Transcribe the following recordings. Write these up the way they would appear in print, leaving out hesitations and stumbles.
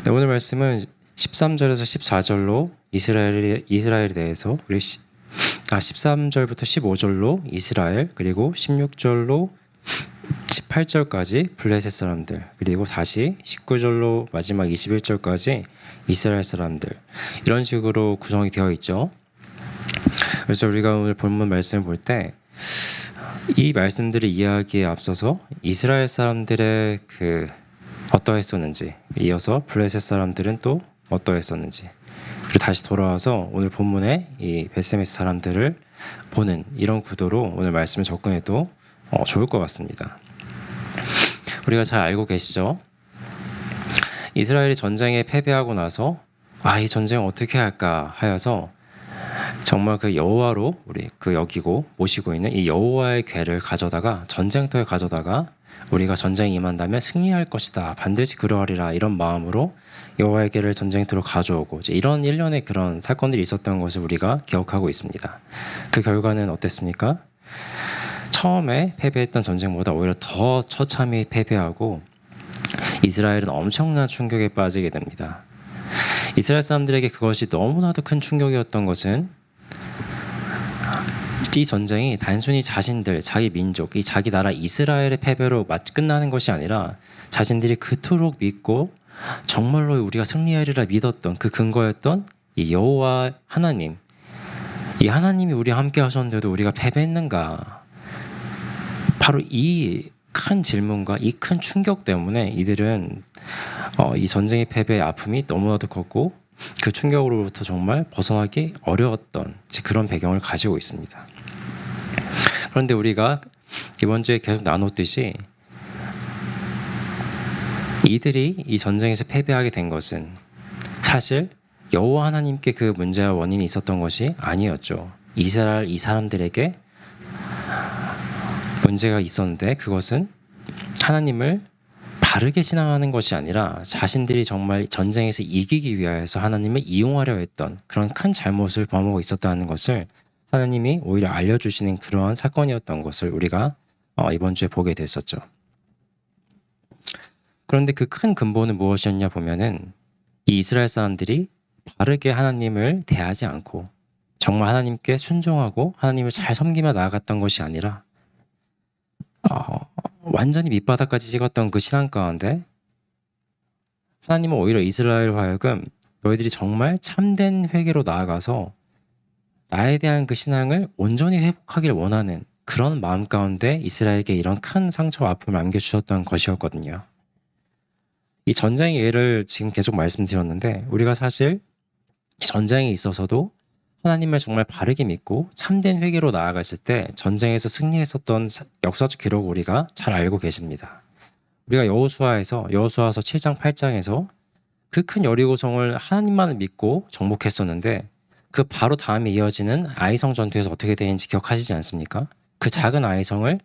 네, 오늘 말씀은 13절에서 14절로 이스라엘에 대해서 13절부터 15절로 이스라엘, 그리고 16절로 18절까지 블레셋 사람들, 그리고 다시 19절로 마지막 21절까지 이스라엘 사람들, 이런 식으로 구성이 되어 있죠. 그래서 우리가 오늘 본문 말씀을 볼 때 이 말씀들을 이해하기에 앞서서 이스라엘 사람들의 어떠했었는지, 이어서 블레셋 사람들은 또 어떠했었는지, 그리고 다시 돌아와서 오늘 본문의 이 베세메스 사람들을 보는 이런 구도로 오늘 말씀을 접근해도 좋을 것 같습니다. 우리가 잘 알고 계시죠? 이스라엘이 전쟁에 패배하고 나서 이 전쟁을 어떻게 할까 하여서 정말 그 여호와로 우리 여기고 모시고 있는 이 여호와의 궤를 가져다가 전쟁터에 가져다가 우리가 전쟁에 임한다면 승리할 것이다, 반드시 그러하리라, 이런 마음으로 여호와의 궤를 전쟁터로 가져오고 이런 일련의 그런 사건들이 있었던 것을 우리가 기억하고 있습니다. 그 결과는 어땠습니까? 처음에 패배했던 전쟁보다 오히려 더 처참히 패배하고 이스라엘은 엄청난 충격에 빠지게 됩니다. 이스라엘 사람들에게 그것이 너무나도 큰 충격이었던 것은 이 전쟁이 단순히 자신들, 자기 민족, 이 자기 나라 이스라엘의 패배로 끝나는 것이 아니라 자신들이 그토록 믿고 정말로 우리가 승리하리라 믿었던 그 근거였던 이 여호와 하나님, 이 하나님이 우리와 함께 하셨는데도 우리가 패배했는가, 바로 이 큰 질문과 이 큰 충격 때문에 이들은 이 전쟁의 패배의 아픔이 너무나도 컸고 그 충격으로부터 정말 벗어나기 어려웠던 그런 배경을 가지고 있습니다. 그런데 우리가 이번 주에 계속 나눴듯이 이들이 이 전쟁에서 패배하게 된 것은 사실 여호와 하나님께 그 문제와 원인이 있었던 것이 아니었죠. 이스라엘 이 사람들에게 문제가 있었는데 그것은 하나님을 바르게 신앙하는 것이 아니라 자신들이 정말 전쟁에서 이기기 위하여서 하나님을 이용하려 했던 그런 큰 잘못을 범하고 있었다는 것을 하나님이 오히려 알려주시는 그러한 사건이었던 것을 우리가 이번 주에 보게 됐었죠. 그런데 그 큰 근본은 무엇이었냐 보면은 이 이스라엘 사람들이 바르게 하나님을 대하지 않고 정말 하나님께 순종하고 하나님을 잘 섬기며 나아갔던 것이 아니라 완전히 밑바닥까지 찍었던 그 신앙 가운데 하나님은 오히려 이스라엘 하여금 너희들이 정말 참된 회개로 나아가서 나에 대한 그 신앙을 온전히 회복하기를 원하는 그런 마음 가운데 이스라엘에게 이런 큰 상처와 아픔을 안겨주셨던 것이었거든요. 이 전쟁의 예를 지금 계속 말씀드렸는데 우리가 사실 전쟁에 있어서도 하나님을 정말 바르게 믿고 참된 회개로 나아갔을 때 전쟁에서 승리했었던 역사적 기록을 우리가 잘 알고 계십니다. 우리가 여호수아서 7장 8장에서 그 큰 여리고성을 하나님만을 믿고 정복했었는데 그 바로 다음에 이어지는 아이성 전투에서 어떻게 되는지 기억하시지 않습니까? 그 작은 아이성을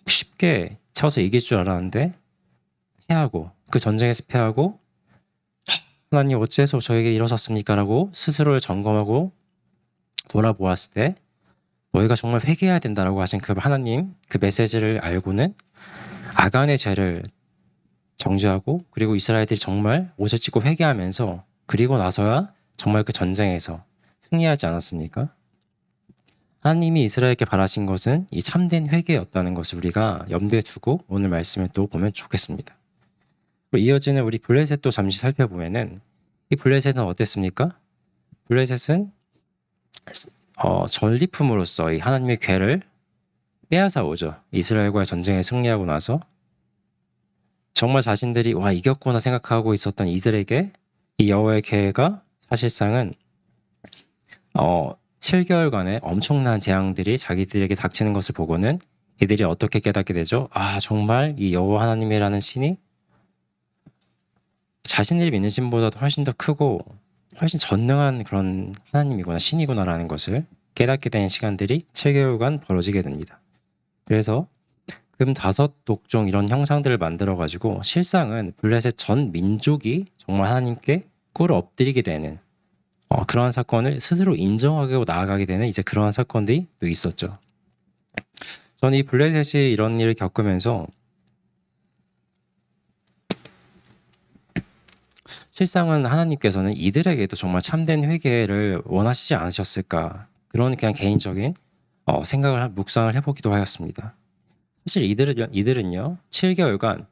쉽게 쳐서 이길 줄 알았는데 패하고 그 전쟁에서 패하고 하나님 어째서 저에게 이러셨습니까? 라고 스스로를 점검하고 돌아보았을 때 너희가 정말 회개해야 된다라고 하신 그 하나님 그 메시지를 알고는 아간의 죄를 정죄하고 그리고 이스라엘들이 정말 옷을 찢고 회개하면서 그리고 나서야 정말 그 전쟁에서 승리하지 않았습니까? 하나님이 이스라엘에게 바라신 것은 이 참된 회개였다는 것을 우리가 염두에 두고 오늘 말씀을 또 보면 좋겠습니다. 이어지는 우리 블레셋도 잠시 살펴보면은 이 블레셋은 어땠습니까? 블레셋은 전리품으로서 이 하나님의 궤를 빼앗아 오죠. 이스라엘과의 전쟁에 승리하고 나서 정말 자신들이 이겼구나 생각하고 있었던 이들에게 이 여호와의 궤가 사실상은 7개월간의 엄청난 재앙들이 자기들에게 닥치는 것을 보고는 이들이 어떻게 깨닫게 되죠? 정말 이 여호와 하나님이라는 신이 자신들이 믿는 신보다도 훨씬 더 크고 훨씬 전능한 그런 하나님이구나, 신이구나라는 것을 깨닫게 되는 시간들이 7개월간 벌어지게 됩니다. 그래서 금 5 독종 이런 형상들을 만들어가지고 실상은 블레셋 전 민족이 정말 하나님께 꿇어 엎드리게 되는 그러한 사건을 스스로 인정하고 나아가게 되는 이제 그러한 사건들이 또 있었죠. 저는 이 블레셋이 이런 일을 겪으면서 실상은 하나님께서는 이들에게도 정말 참된 회개를 원하시지 않으셨을까? 그런 그냥 개인적인 생각을 묵상을 해보기도 하였습니다. 사실 이들은요 7개월간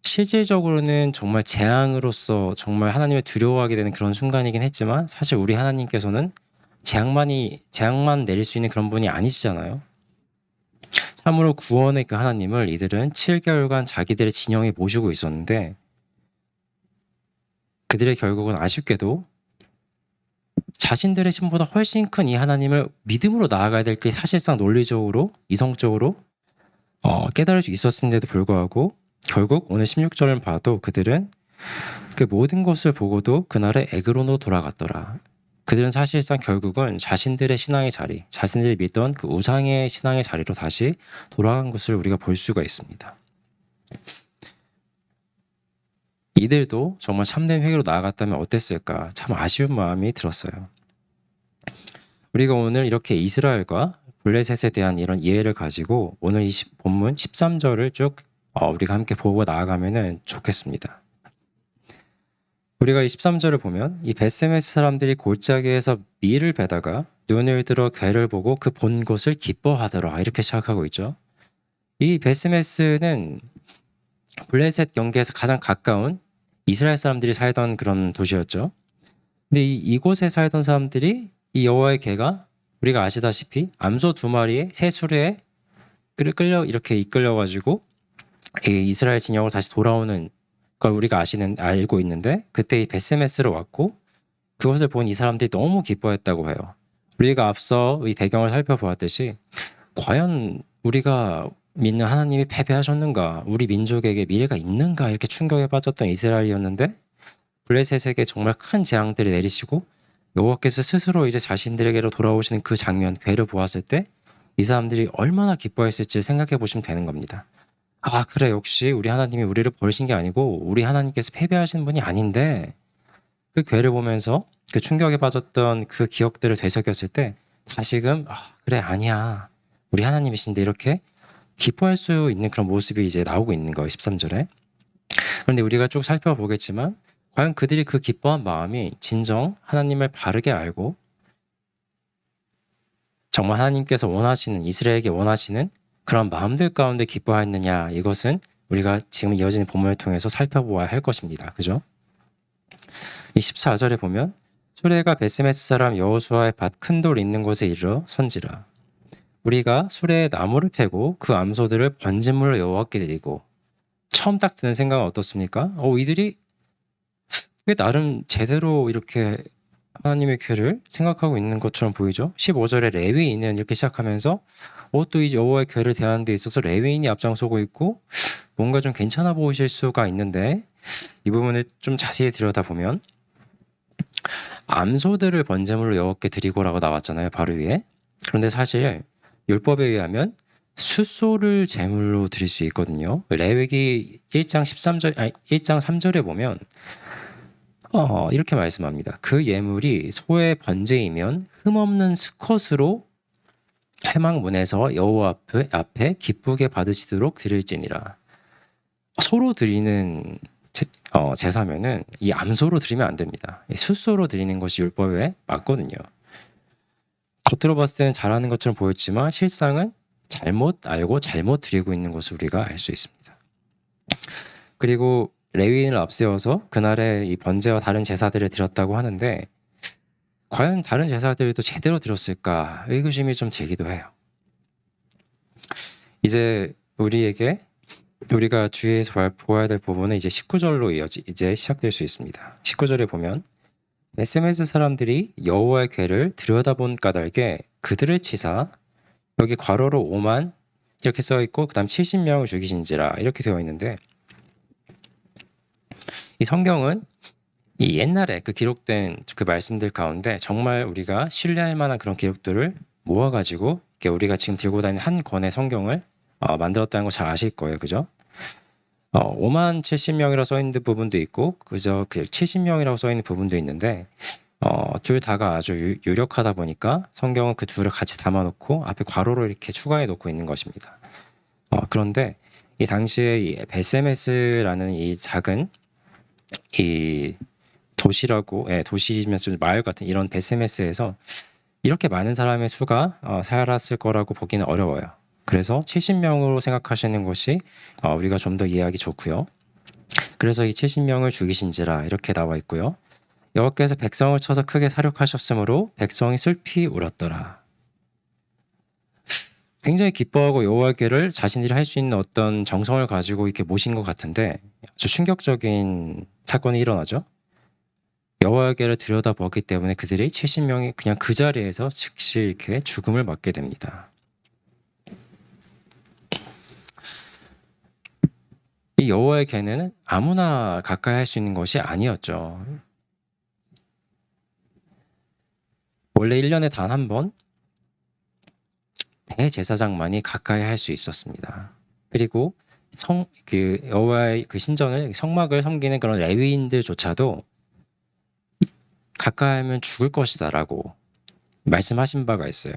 실질적으로는 정말 재앙으로서 정말 하나님을 두려워하게 되는 그런 순간이긴 했지만 사실 우리 하나님께서는 재앙만 내릴 수 있는 그런 분이 아니시잖아요. 참으로 구원의 그 하나님을 이들은 7개월간 자기들의 진영에 모시고 있었는데 그들의 결국은 아쉽게도 자신들의 신보다 훨씬 큰 이 하나님을 믿음으로 나아가야 될 게 사실상 논리적으로 이성적으로 깨달을 수 있었음에도 불구하고 결국 오늘 16절을 봐도 그들은 그 모든 것을 보고도 그날의 에그론으로 돌아갔더라. 그들은 사실상 결국은 자신들의 신앙의 자리, 자신들이 믿던 그 우상의 신앙의 자리로 다시 돌아간 것을 우리가 볼 수가 있습니다. 이들도 정말 참된 회개로 나아갔다면 어땠을까? 참 아쉬운 마음이 들었어요. 우리가 오늘 이렇게 이스라엘과 블레셋에 대한 이런 이해를 가지고 오늘 이 본문 13절을 쭉 우리가 함께 보고 나아가면 좋겠습니다. 우리가 이 13절을 보면 이 벳세메스 사람들이 골짜기에서 밀을 베다가 눈을 들어 괴를 보고 그 본 것을 기뻐하더라 이렇게 시작하고 있죠. 이 벳세메스는 블레셋 경계에서 가장 가까운 이스라엘 사람들이 살던 그런 도시였죠. 근데 이곳에 살던 사람들이 이 여호와의 괴가 우리가 아시다시피 암소 2마리의 새 수레에 이렇게 이끌려가지고 이스라엘 진영으로 다시 돌아오는 걸 우리가 알고 있는데 그때 이 벳세메스로 왔고 그것을 본 이 사람들이 너무 기뻐했다고 해요. 우리가 앞서 이 배경을 살펴보았듯이 과연 우리가 믿는 하나님이 패배하셨는가? 우리 민족에게 미래가 있는가? 이렇게 충격에 빠졌던 이스라엘이었는데 블레셋에게 정말 큰 재앙들을 내리시고 여호와께서 스스로 이제 자신들에게로 돌아오시는 그 장면, 괴를 보았을 때 이 사람들이 얼마나 기뻐했을지 생각해 보시면 되는 겁니다. 아, 그래, 역시 우리 하나님이 우리를 버리신 게 아니고 우리 하나님께서 패배하신 분이 아닌데 그 괴를 보면서 그 충격에 빠졌던 그 기억들을 되새겼을 때 다시금 그래, 아니야. 우리 하나님이신데 이렇게 기뻐할 수 있는 그런 모습이 이제 나오고 있는 거예요. 13절에. 그런데 우리가 쭉 살펴보겠지만 과연 그들이 그 기뻐한 마음이 진정 하나님을 바르게 알고 정말 하나님께서 원하시는 이스라엘에게 원하시는 그런 마음들 가운데 기뻐하였느냐 이것은 우리가 지금 이어지는 본문을 통해서 살펴보아야 할 것입니다. 그죠? 이 14절에 보면 수레가 벳세메스 사람 여호수아의 밭 큰 돌 있는 곳에 이르러 선지라. 우리가 수레에 나무를 패고 그 암소들을 번제물로 여호와께 드리고 처음 딱 드는 생각은 어떻습니까? 이들이 왜 나름 제대로 이렇게 하나님의 괴를 생각하고 있는 것처럼 보이죠? 15절에 레위인은 이렇게 시작하면서 또 이 여호와의 괴를 대하는 데 있어서 레위인이 앞장서고 있고 뭔가 좀 괜찮아 보이실 수가 있는데 이 부분을 좀 자세히 들여다보면 암소들을 번제물로 여호와께 드리고라고 나왔잖아요. 바로 위에. 그런데 사실 율법에 의하면 숫소를 제물로 드릴 수 있거든요. 레위기 1장 3절에 보면 이렇게 말씀합니다. 그 예물이 소의 번제이면 흠없는 수컷으로 회막문에서 여호와 앞에 기쁘게 받으시도록 드릴지니라. 소로 드리는 제사면은 이 암소로 드리면 안 됩니다. 숫소로 드리는 것이 율법에 맞거든요. 겉으로 봤을 때는 잘하는 것처럼 보였지만 실상은 잘못 알고 잘못 드리고 있는 것을 우리가 알 수 있습니다. 그리고 레위인을 앞세워서 그날의 이 번제와 다른 제사들을 드렸다고 하는데 과연 다른 제사들도 제대로 드렸을까 의구심이 좀 들기도 해요. 이제 우리가 주의해서 보아야 될 부분은 이제 19절로 이제 시작될 수 있습니다. 19절에 보면 벳세메스 사람들이 여호와의 괴를 들여다본 까닭에 그들을 치사 여기 괄호로 5만 이렇게 써 있고 그다음 70명을 죽이신지라 이렇게 되어 있는데 이 성경은 이 옛날에 그 기록된 그 말씀들 가운데 정말 우리가 신뢰할 만한 그런 기록들을 모아가지고 우리가 지금 들고 다니는 한 권의 성경을 만들었다는 거 잘 아실 거예요. 그죠? 5만 70명이라고 써 있는 부분도 있고 그저 그 70명이라고 써 있는 부분도 있는데 둘 다가 아주 유력하다 보니까 성경은 그 둘을 같이 담아놓고 앞에 괄호로 이렇게 추가해 놓고 있는 것입니다. 그런데 이 당시에 이 벳세메스라는 이 작은 이 도시라고, 도시면서 좀 마을 같은 이런 베세메스에서 이렇게 많은 사람의 수가 살았을 거라고 보기는 어려워요. 그래서 70명으로 생각하시는 것이 우리가 좀 더 이해하기 좋고요. 그래서 이 70명을 죽이신지라 이렇게 나와 있고요. 여호와께서 백성을 쳐서 크게 사륙하셨으므로 백성이 슬피 울었더라. 굉장히 기뻐하고 여호와께를 자신들이 할 수 있는 어떤 정성을 가지고 이렇게 모신 것 같은데 아주 충격적인 사건이 일어나죠. 여호와께를 들여다보았기 때문에 그들이 70명이 그냥 그 자리에서 즉시 이렇게 죽음을 맞게 됩니다. 이 여호와의 계는 아무나 가까이 할 수 있는 것이 아니었죠. 원래 1년에 단 한 번 대제사장만이 가까이 할 수 있었습니다. 그리고 여호와의 그 신전을 성막을 섬기는 그런 레위인들조차도 가까이 하면 죽을 것이다라고 말씀하신 바가 있어요.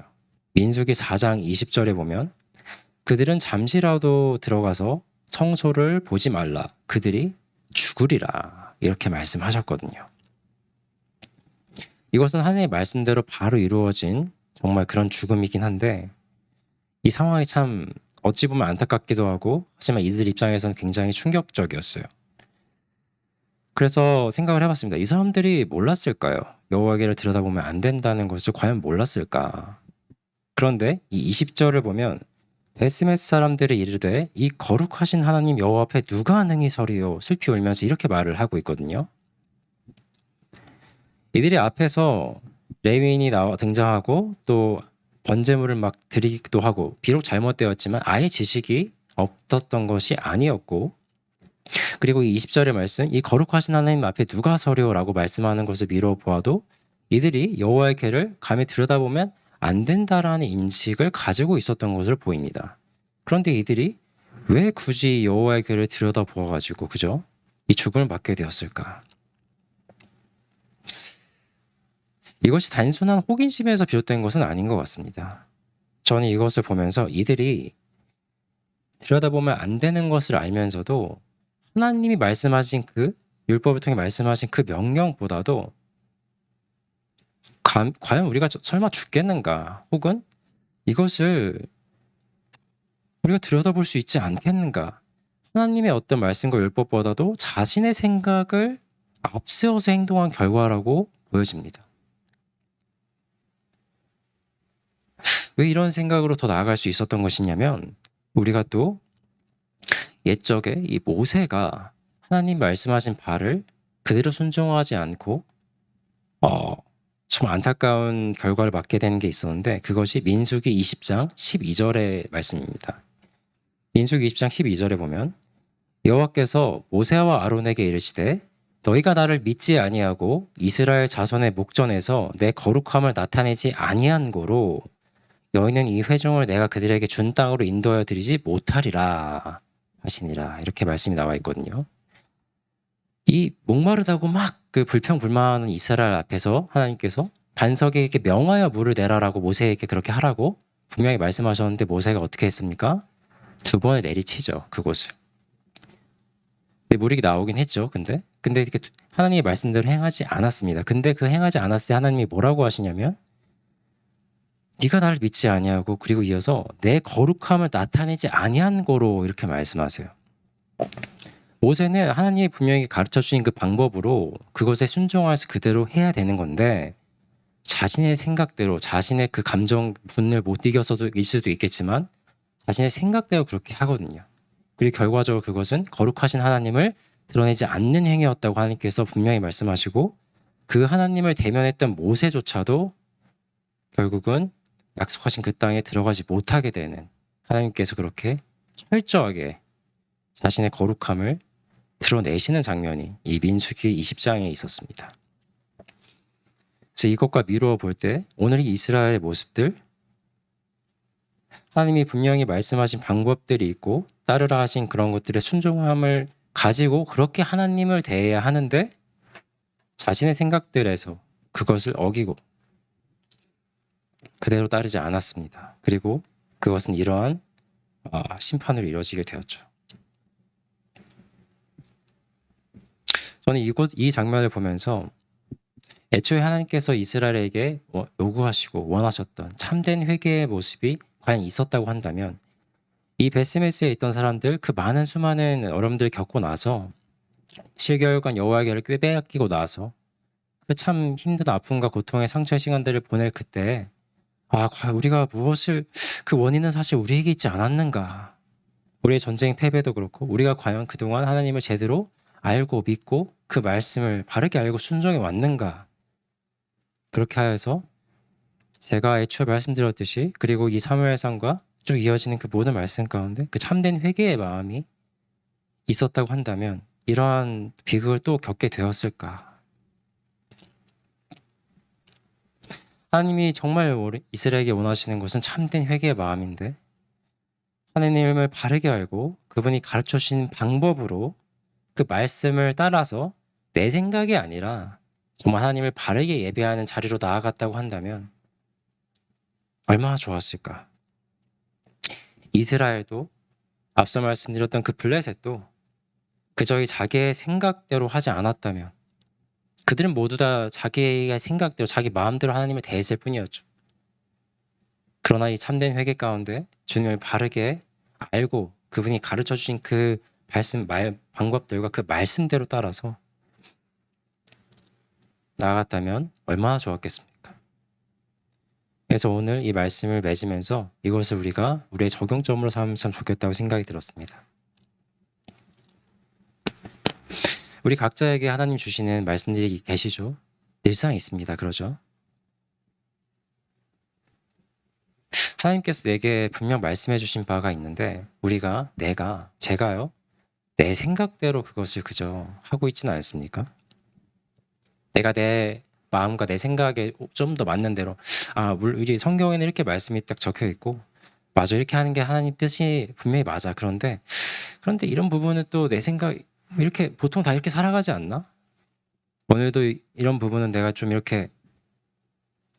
민수기 4장 20절에 보면 그들은 잠시라도 들어가서 성소를 보지 말라. 그들이 죽으리라. 이렇게 말씀하셨거든요. 이것은 하나님의 말씀대로 바로 이루어진 정말 그런 죽음이긴 한데 이 상황이 참 어찌 보면 안타깝기도 하고 하지만 이들 입장에서는 굉장히 충격적이었어요. 그래서 생각을 해봤습니다. 이 사람들이 몰랐을까요? 여호와께를 들여다보면 안 된다는 것을 과연 몰랐을까? 그런데 이 20절을 보면 베스메스 사람들이 이르되 이 거룩하신 하나님 여호와 앞에 누가 능히 서리요? 슬피 울면서 이렇게 말을 하고 있거든요. 이들이 앞에서 레위인이 등장하고 또 번제물을 막 드리기도 하고 비록 잘못되었지만 아예 지식이 없었던 것이 아니었고 그리고 이 20절의 말씀 이 거룩하신 하나님 앞에 누가 서려라고 말씀하는 것을 미루어 보아도 이들이 여호와의 궤를 감히 들여다보면 안 된다라는 인식을 가지고 있었던 것을 보입니다. 그런데 이들이 왜 굳이 여호와의 궤를 들여다보아가지고 그죠? 이 죽음을 맞게 되었을까? 이것이 단순한 호기심에서 비롯된 것은 아닌 것 같습니다. 저는 이것을 보면서 이들이 들여다보면 안 되는 것을 알면서도 하나님이 말씀하신 그 율법을 통해 말씀하신 그 명령보다도 과연 우리가 설마 죽겠는가? 혹은 이것을 우리가 들여다볼 수 있지 않겠는가? 하나님의 어떤 말씀과 율법보다도 자신의 생각을 앞세워서 행동한 결과라고 보여집니다. 왜 이런 생각으로 더 나아갈 수 있었던 것이냐면 우리가 또 옛적에 이 모세가 하나님 말씀하신 바를 그대로 순종하지 않고 참 안타까운 결과를 맞게 되는 게 있었는데 그것이 민수기 20장 12절의 말씀입니다. 민수기 20장 12절에 보면 여호와께서 모세와 아론에게 이르시되 너희가 나를 믿지 아니하고 이스라엘 자손의 목전에서 내 거룩함을 나타내지 아니한 고로 너희는 이 회중을 내가 그들에게 준 땅으로 인도하여 드리지 못하리라 하시니라 이렇게 말씀이 나와 있거든요. 이 목마르다고 막 그 불평불만하는 이스라엘 앞에서 하나님께서 반석에게 명하여 물을 내라라고 모세에게 그렇게 하라고 분명히 말씀하셨는데 모세가 어떻게 했습니까? 2번을 내리치죠. 그곳을. 물이 나오긴 했죠. 근데 이렇게 하나님의 말씀대로 행하지 않았습니다. 근데 그 행하지 않았을 때 하나님이 뭐라고 하시냐면 네가 나를 믿지 아니하고 그리고 이어서 내 거룩함을 나타내지 아니한 거로 이렇게 말씀하세요. 모세는 하나님이 분명히 가르쳐 주신 그 방법으로 그것에 순종해서 그대로 해야 되는 건데 자신의 생각대로 자신의 그 감정 분을 못 이겨서도 있을 수도 있겠지만 자신의 생각대로 그렇게 하거든요. 그리고 결과적으로 그것은 거룩하신 하나님을 드러내지 않는 행위였다고 하나님께서 분명히 말씀하시고 그 하나님을 대면했던 모세조차도 결국은 약속하신 그 땅에 들어가지 못하게 되는 하나님께서 그렇게 철저하게 자신의 거룩함을 드러내시는 장면이 이 민수기 20장에 있었습니다. 그래서 이것과 미루어 볼 때 오늘 이 이스라엘의 모습들 하나님이 분명히 말씀하신 방법들이 있고 따르라 하신 그런 것들의 순종함을 가지고 그렇게 하나님을 대해야 하는데 자신의 생각들에서 그것을 어기고 그대로 따르지 않았습니다. 그리고 그것은 이러한 심판으로 이루어지게 되었죠. 저는 이 장면을 보면서 애초에 하나님께서 이스라엘에게 요구하시고 원하셨던 참된 회개의 모습이 과연 있었다고 한다면 이 베스메스에 있던 사람들 그 많은 수많은 어려움들을 겪고 나서 7개월간 여호와의 궤를 빼앗기고 나서 그 참 힘든 아픔과 고통의 상처의 시간들을 보낼 그때 과연 우리가 무엇을 그 원인은 사실 우리에게 있지 않았는가. 우리의 전쟁 패배도 그렇고 우리가 과연 그동안 하나님을 제대로 알고 믿고 그 말씀을 바르게 알고 순종해 왔는가. 그렇게 하여서 제가 애초에 말씀드렸듯이 그리고 이 사무엘상과 쭉 이어지는 그 모든 말씀 가운데 그 참된 회개의 마음이 있었다고 한다면 이러한 비극을 또 겪게 되었을까. 하나님이 정말 이스라엘에게 원하시는 것은 참된 회개의 마음인데 하나님을 바르게 알고 그분이 가르쳐 주신 방법으로 그 말씀을 따라서 내 생각이 아니라 정말 하나님을 바르게 예배하는 자리로 나아갔다고 한다면 얼마나 좋았을까. 이스라엘도 앞서 말씀드렸던 그 블레셋도 그저희 자기의 생각대로 하지 않았다면 그들은 모두 다 자기의 생각대로 자기 마음대로 하나님을 대했을 뿐이었죠. 그러나 이 참된 회개 가운데 주님을 바르게 알고 그분이 가르쳐 주신 그 방법들과 그 말씀대로 따라서 나아갔다면 얼마나 좋았겠습니까? 그래서 오늘 이 말씀을 맺으면서 이것을 우리가 우리의 적용점으로 삼으면 참 좋겠다고 생각이 들었습니다. 우리 각자에게 하나님 주시는 말씀들이 계시죠? 늘상 있습니다. 그러죠? 하나님께서 내게 분명 말씀해 주신 바가 있는데 제가요? 내 생각대로 그것을 그저 하고 있지는 않습니까? 내가 내 마음과 내 생각에 좀 더 맞는 대로 우리 성경에는 이렇게 말씀이 딱 적혀 있고 맞아 이렇게 하는 게 하나님 뜻이 분명히 맞아. 그런데 이런 부분은 또 내 생각 이렇게 보통 다 이렇게 살아가지 않나? 오늘도 이런 부분은 내가 좀 이렇게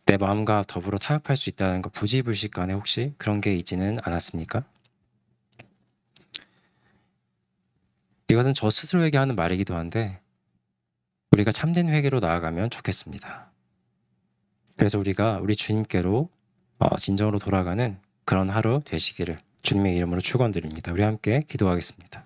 내 마음과 더불어 타협할 수 있다는 거 부지불식간에 혹시 그런 게 있지는 않았습니까? 이것은 저 스스로에게 하는 말이기도 한데 우리가 참된 회개로 나아가면 좋겠습니다. 그래서 우리가 우리 주님께로 진정으로 돌아가는 그런 하루 되시기를 주님의 이름으로 축원드립니다. 우리 함께 기도하겠습니다.